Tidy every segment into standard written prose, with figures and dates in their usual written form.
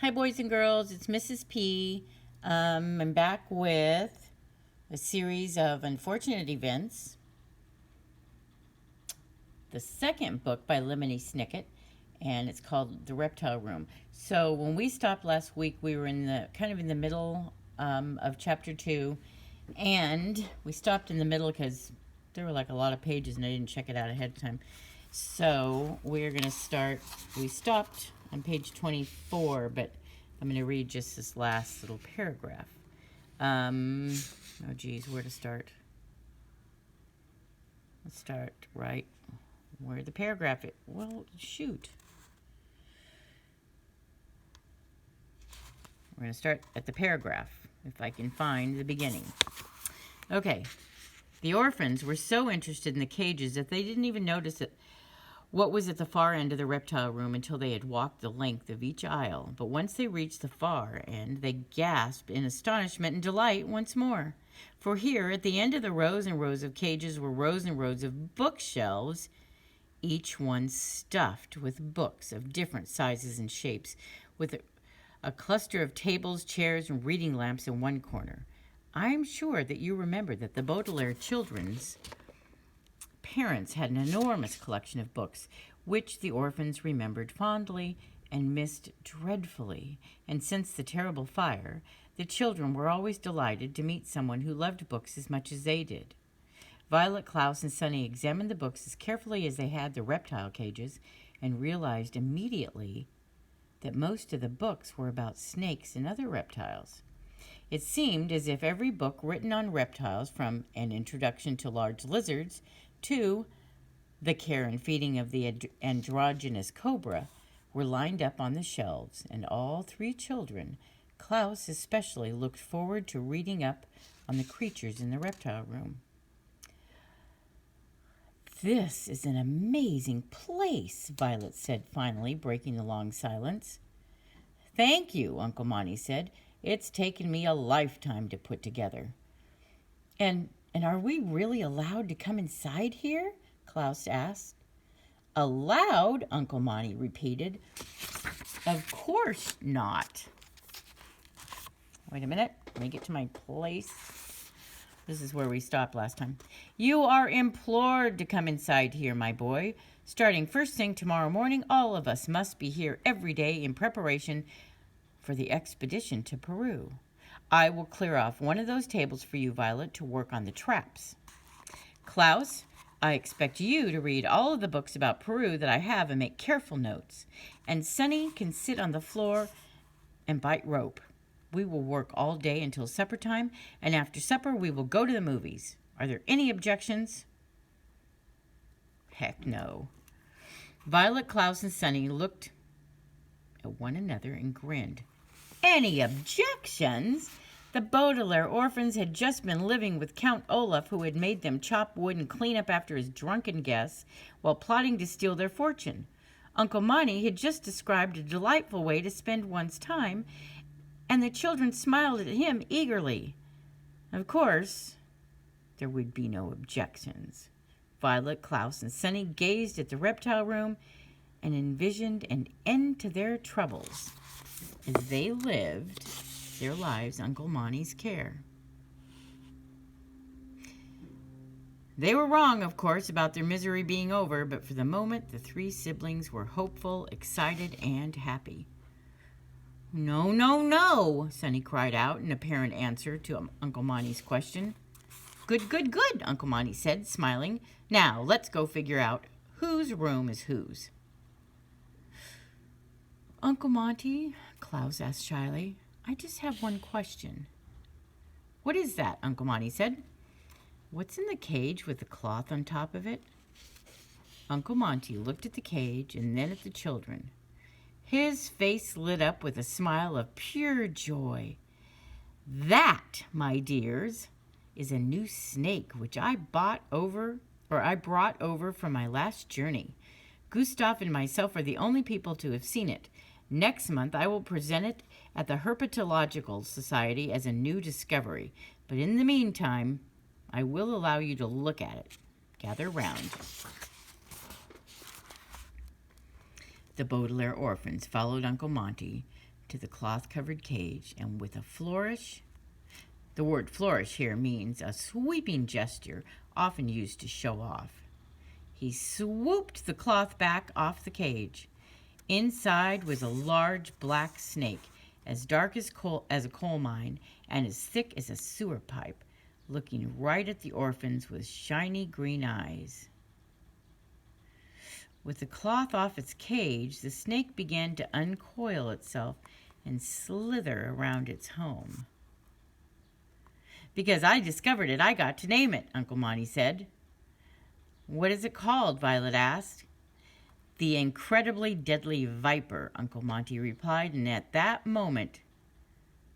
Hi, boys and girls. It's Mrs. P. I'm back with a series of unfortunate events. The second book by Lemony Snicket, and it's called The Reptile Room. So when we stopped last week, we were in the middle of chapter 2, and we stopped in the middle because there were like a lot of pages, and I didn't check it out ahead of time. So we're going to start. We stopped on page 24, but I'm going to read just this last little paragraph. Oh geez, where to start? Let's start right where the paragraph is. Well, shoot. We're going to start at the paragraph, if I can find the beginning. Okay. The orphans were so interested in the cages that they didn't even notice what was at the far end of the reptile room until they had walked the length of each aisle. But once they reached the far end, they gasped in astonishment and delight once more. For here, at the end of the rows and rows of cages, were rows and rows of bookshelves, each one stuffed with books of different sizes and shapes, with a cluster of tables, chairs, and reading lamps in one corner. I am sure that you remember that the Baudelaire children's parents had an enormous collection of books, which the orphans remembered fondly and missed dreadfully. And since the terrible fire, the children were always delighted to meet someone who loved books as much as they did. Violet, Klaus, and Sunny examined the books as carefully as they had the reptile cages and realized immediately that most of the books were about snakes and other reptiles. It seemed as if every book written on reptiles, from An Introduction to Large Lizards to The Care and Feeding of the Androgynous Cobra, were lined up on the shelves, and all three children, Klaus especially, looked forward to reading up on the creatures in the reptile room. "This is an amazing place," Violet said finally, breaking the long silence. "Thank you," Uncle Monty said. "It's taken me a lifetime to put together." And are we really allowed to come inside here?" Klaus asked. "Allowed?" Uncle Monty repeated. "Of course not." Wait a minute. Let me get to my place. This is where we stopped last time. "You are implored to come inside here, my boy. Starting first thing tomorrow morning, all of us must be here every day in preparation for the expedition to Peru. I will clear off one of those tables for you, Violet, to work on the traps. Klaus, I expect you to read all of the books about Peru that I have and make careful notes. And Sunny can sit on the floor and bite rope. We will work all day until supper time, and after supper we will go to the movies. Are there any objections?" Heck no. Violet, Klaus, and Sunny looked at one another and grinned. Any objections? The Baudelaire orphans had just been living with Count Olaf, who had made them chop wood and clean up after his drunken guests while plotting to steal their fortune. Uncle Monty had just described a delightful way to spend one's time, and the children smiled at him eagerly. Of course, there would be no objections. Violet, Klaus, and Sunny gazed at the reptile room and envisioned an end to their troubles as they lived their lives Uncle Monty's care. They were wrong, of course, about their misery being over, but for the moment the three siblings were hopeful, excited, and happy. "No, no, no," Sunny cried out in apparent answer to Uncle Monty's question. "Good, good, good," Uncle Monty said, smiling. "Now, let's go figure out whose room is whose." "Uncle Monty," Klaus asked shyly, "I just have one question." "What is that?" Uncle Monty said. "What's in the cage with the cloth on top of it?" Uncle Monty looked at the cage and then at the children. His face lit up with a smile of pure joy. "That, my dears, is a new snake which I brought over from my last journey. Gustav and myself are the only people to have seen it. Next month I will present it at the Herpetological Society as a new discovery. But in the meantime, I will allow you to look at it. Gather round." The Baudelaire orphans followed Uncle Monty to the cloth-covered cage, and with a flourish, the word flourish here means a sweeping gesture often used to show off, he swooped the cloth back off the cage. Inside was a large black snake, as dark as a coal mine and as thick as a sewer pipe, looking right at the orphans with shiny green eyes. With the cloth off its cage, the snake began to uncoil itself and slither around its home. Because I discovered it, I got to name it, Uncle Monty said. What is it called? Violet asked. The incredibly deadly viper, Uncle Monty replied, and at that moment,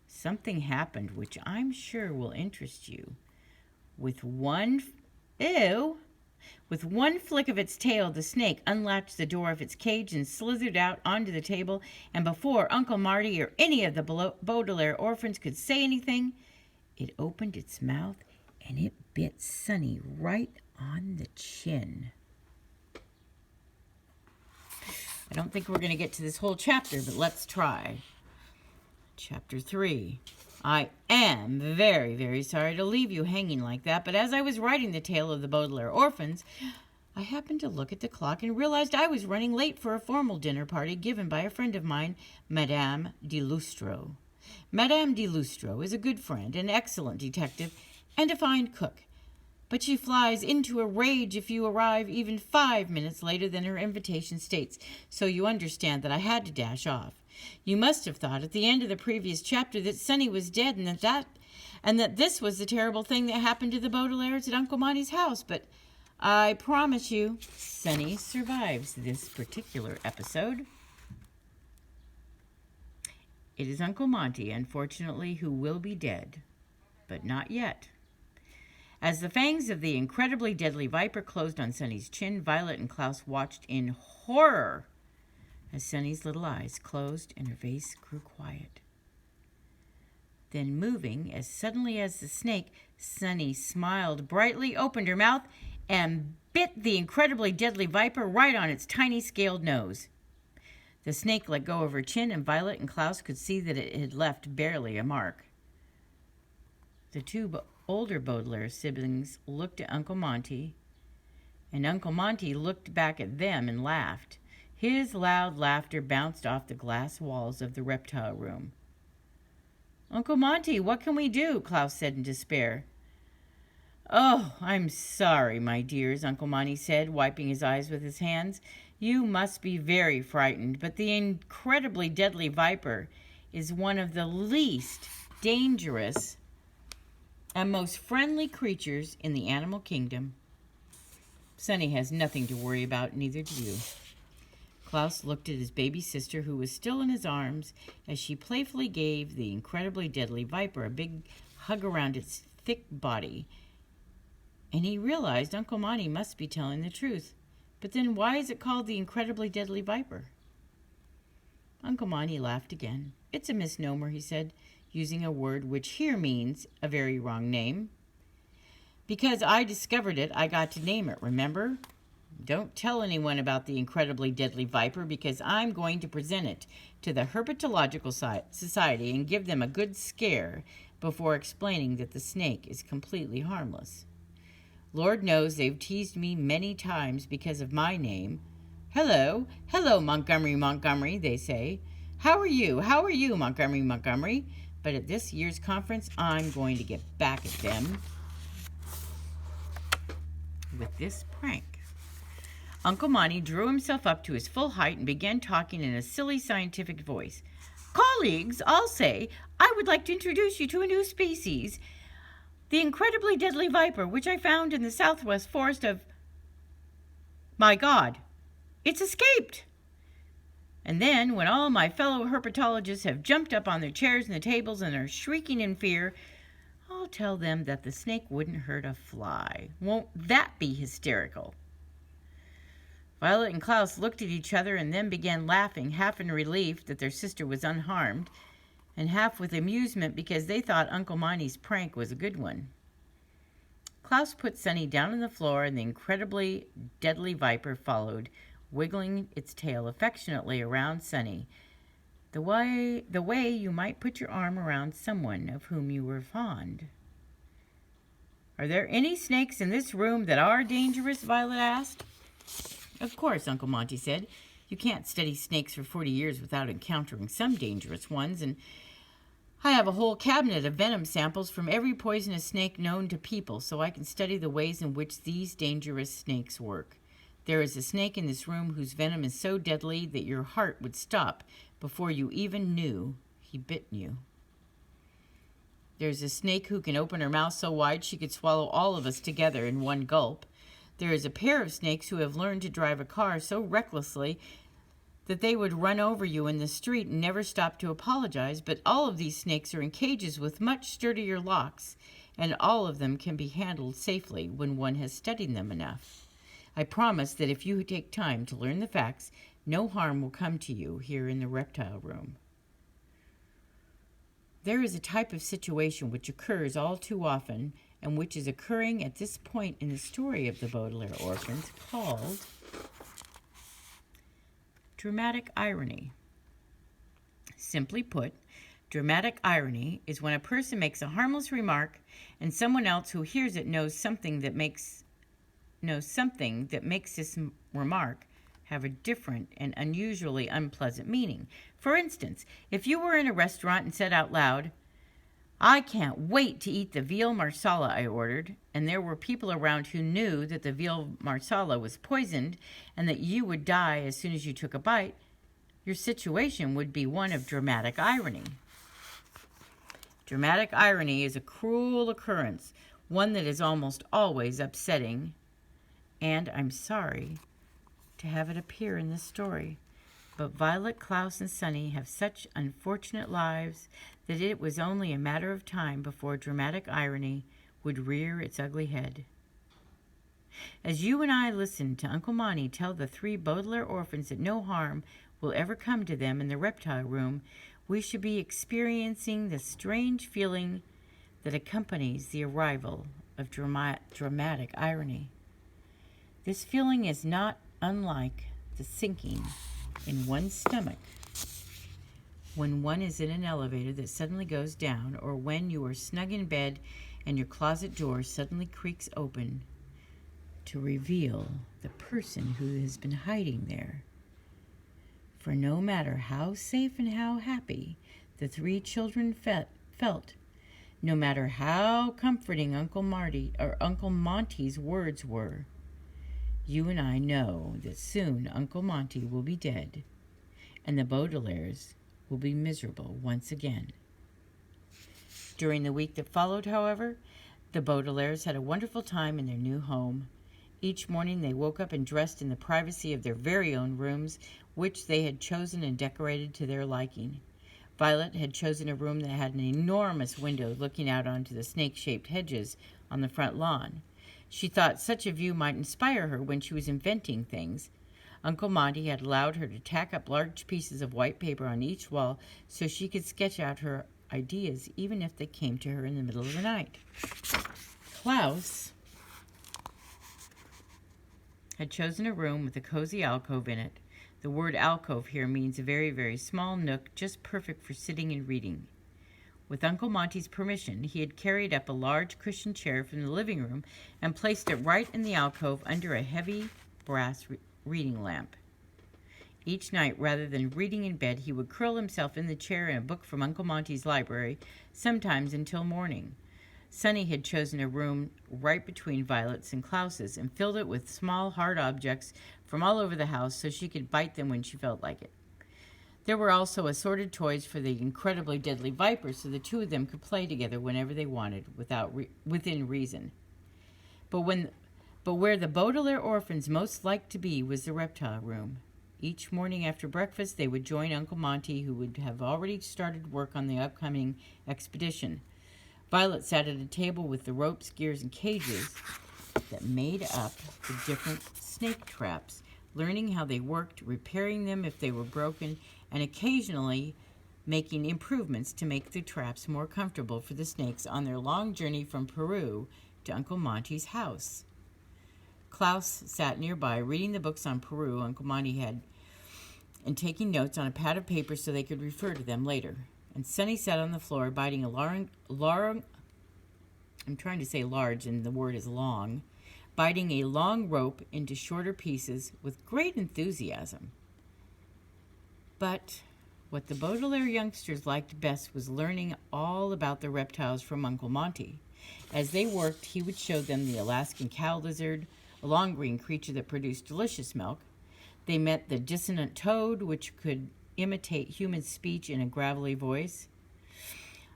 something happened which I'm sure will interest you. With one flick of its tail, the snake unlatched the door of its cage and slithered out onto the table, and before Uncle Marty or any of the Baudelaire orphans could say anything, it opened its mouth and it bit Sunny right on the chin. I don't think we're going to get to this whole chapter, but let's try. Chapter 3. I am very, very sorry to leave you hanging like that, but as I was writing the tale of the Baudelaire orphans, I happened to look at the clock and realized I was running late for a formal dinner party given by a friend of mine, Madame de Lustro. Madame de Lustro is a good friend, an excellent detective, and a fine cook. But she flies into a rage if you arrive even 5 minutes later than her invitation states, so you understand that I had to dash off. You must have thought at the end of the previous chapter that Sunny was dead and that this was the terrible thing that happened to the Baudelaires at Uncle Monty's house, but I promise you, Sunny survives this particular episode. It is Uncle Monty, unfortunately, who will be dead, but not yet. As the fangs of the incredibly deadly viper closed on Sunny's chin, Violet and Klaus watched in horror as Sunny's little eyes closed and her face grew quiet. Then, moving as suddenly as the snake, Sunny smiled brightly, opened her mouth, and bit the incredibly deadly viper right on its tiny scaled nose. The snake let go of her chin, and Violet and Klaus could see that it had left barely a mark. The two older Baudelaire siblings looked at Uncle Monty, and Uncle Monty looked back at them and laughed. His loud laughter bounced off the glass walls of the reptile room. Uncle Monty, what can we do? Klaus said in despair. Oh, I'm sorry, my dears, Uncle Monty said, wiping his eyes with his hands. You must be very frightened, but the incredibly deadly viper is one of the least dangerous and most friendly creatures in the animal kingdom. Sunny has nothing to worry about, neither do you. Klaus looked at his baby sister, who was still in his arms, as she playfully gave the incredibly deadly viper a big hug around its thick body. And he realized Uncle Monty must be telling the truth. But then why is it called the incredibly deadly viper? Uncle Monty laughed again. It's a misnomer, he said, using a word which here means a very wrong name. Because I discovered it, I got to name it, remember? Don't tell anyone about the incredibly deadly viper, because I'm going to present it to the Herpetological Society and give them a good scare before explaining that the snake is completely harmless. Lord knows they've teased me many times because of my name. Hello, Montgomery, they say. How are you, Montgomery? But at this year's conference, I'm going to get back at them with this prank. Uncle Monty drew himself up to his full height and began talking in a silly scientific voice. Colleagues, I'll say, I would like to introduce you to a new species, the incredibly deadly viper, which I found in the southwest forest of... My God, it's escaped! And then, when all my fellow herpetologists have jumped up on their chairs and the tables and are shrieking in fear, I'll tell them that the snake wouldn't hurt a fly. Won't that be hysterical? Violet and Klaus looked at each other and then began laughing, half in relief that their sister was unharmed, and half with amusement because they thought Uncle Monty's prank was a good one. Klaus put Sunny down on the floor, and the incredibly deadly viper followed, wiggling its tail affectionately around Sunny. the way you might put your arm around someone of whom you were fond. Are there any snakes in this room that are dangerous? Violet asked. Of course, Uncle Monty said. You can't study snakes for 40 years without encountering some dangerous ones, and I have a whole cabinet of venom samples from every poisonous snake known to people, so I can study the ways in which these dangerous snakes work. There is a snake in this room whose venom is so deadly that your heart would stop before you even knew he bit you. There's a snake who can open her mouth so wide she could swallow all of us together in one gulp. There is a pair of snakes who have learned to drive a car so recklessly that they would run over you in the street and never stop to apologize, but all of these snakes are in cages with much sturdier locks, and all of them can be handled safely when one has studied them enough. I promise that if you take time to learn the facts, no harm will come to you here in the reptile room. There is a type of situation which occurs all too often and which is occurring at this point in the story of the Baudelaire orphans called dramatic irony. Simply put, dramatic irony is when a person makes a harmless remark and someone else who hears it knows something that makes this remark have a different and unusually unpleasant meaning. For instance, if you were in a restaurant and said out loud, "I can't wait to eat the veal marsala I ordered," and there were people around who knew that the veal marsala was poisoned and that you would die as soon as you took a bite, your situation would be one of dramatic irony. Dramatic irony is a cruel occurrence, one that is almost always upsetting, and I'm sorry to have it appear in this story, but Violet, Klaus, and Sunny have such unfortunate lives that it was only a matter of time before dramatic irony would rear its ugly head. As you and I listen to Uncle Monty tell the 3 Baudelaire orphans that no harm will ever come to them in the reptile room, we should be experiencing the strange feeling that accompanies the arrival of dramatic irony. This feeling is not unlike the sinking in one's stomach when one is in an elevator that suddenly goes down, or when you are snug in bed and your closet door suddenly creaks open to reveal the person who has been hiding there. For no matter how safe and how happy the 3 children felt, no matter how comforting Uncle Monty's words were, you and I know that soon Uncle Monty will be dead, and the Baudelaires will be miserable once again. During the week that followed, however, the Baudelaires had a wonderful time in their new home. Each morning they woke up and dressed in the privacy of their very own rooms, which they had chosen and decorated to their liking. Violet had chosen a room that had an enormous window looking out onto the snake-shaped hedges on the front lawn. She thought such a view might inspire her when she was inventing things. Uncle Monty had allowed her to tack up large pieces of white paper on each wall so she could sketch out her ideas even if they came to her in the middle of the night. Klaus had chosen a room with a cozy alcove in it. The word alcove here means a very, very small nook just perfect for sitting and reading. With Uncle Monty's permission, he had carried up a large cushioned chair from the living room and placed it right in the alcove under a heavy brass reading lamp. Each night, rather than reading in bed, he would curl himself in the chair in a book from Uncle Monty's library, sometimes until morning. Sunny had chosen a room right between Violet's and Klaus's and filled it with small, hard objects from all over the house so she could bite them when she felt like it. There were also assorted toys for the incredibly deadly viper so the 2 of them could play together whenever they wanted, within reason. But where the Baudelaire orphans most liked to be was the reptile room. Each morning after breakfast, they would join Uncle Monty, who would have already started work on the upcoming expedition. Violet sat at a table with the ropes, gears, and cages that made up the different snake traps, learning how they worked, repairing them if they were broken, and occasionally making improvements to make the traps more comfortable for the snakes on their long journey from Peru to Uncle Monty's house. Klaus sat nearby, reading the books on Peru Uncle Monty had and taking notes on a pad of paper so they could refer to them later. And Sunny sat on the floor, biting a I'm trying to say large, and the word is long, biting a long rope into shorter pieces with great enthusiasm. But what the Baudelaire youngsters liked best was learning all about the reptiles from Uncle Monty. As they worked, he would show them the Alaskan cow lizard, a long green creature that produced delicious milk. They met the dissonant toad, which could imitate human speech in a gravelly voice.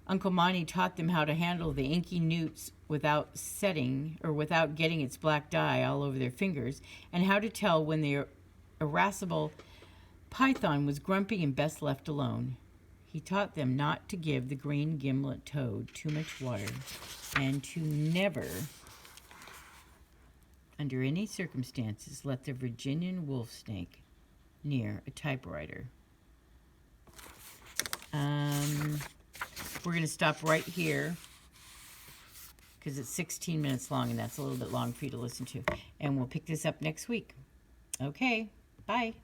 Uncle Monty taught them how to handle the inky newts without getting its black dye all over their fingers, and how to tell when the irascible python was grumpy and best left alone. He taught them not to give the green gimlet toad too much water, and to never, under any circumstances, let the Virginian wolf snake near a typewriter. We're going to stop right here because it's 16 minutes long, and that's a little bit long for you to listen to. And we'll pick this up next week. Okay, bye.